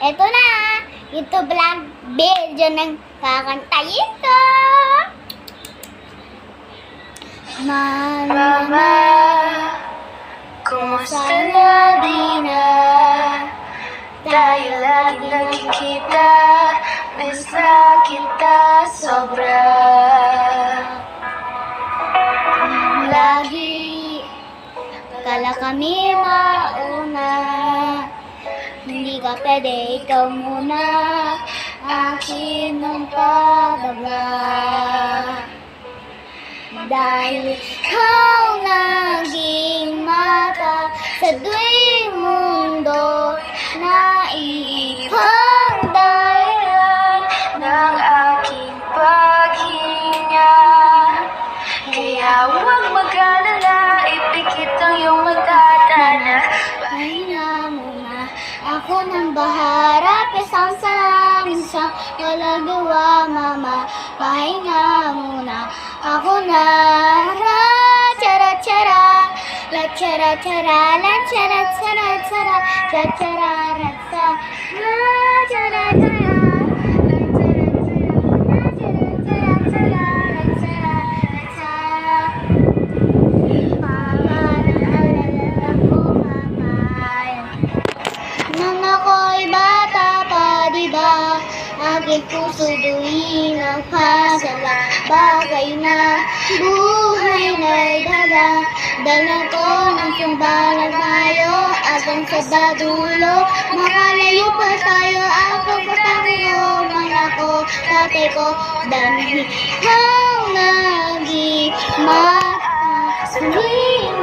Eto na, ito vlog video ng kakantayin ko. Mama, kumusta na di na? Tayo lagi nagkikita, miss na kita sobra. Lagi, kala kami mauna. Hindi ka pwede, ikaw muna. Akin ang pagabla. Dahil ikaw naging mata sa tuwing mundo na Ang dahilan ng aking paghinga. Kaya huwag mag-alala, ipikit ang iyong mata na pahinga muna. Ako nang baharap, isang sa minsan wala gawa, mama. Pahinga muna. Ako na chara chara, la chara chara, la chara chara chara, cha chara ratsa, la chara chara, la chara chara, la chara chara, la chara ratsa. Mama, naalala ko, mama. Nang ako'y bata pa, diba? Aking puso do'y nagpasala. Bagay na buhay na'y dala. Dala ko ng sumbalan tayo. Hanggang sa dulo, makalayo pa tayo. Ako patayo, mga ko, tatay ko. Dahil ikaw naging mata sa tuwing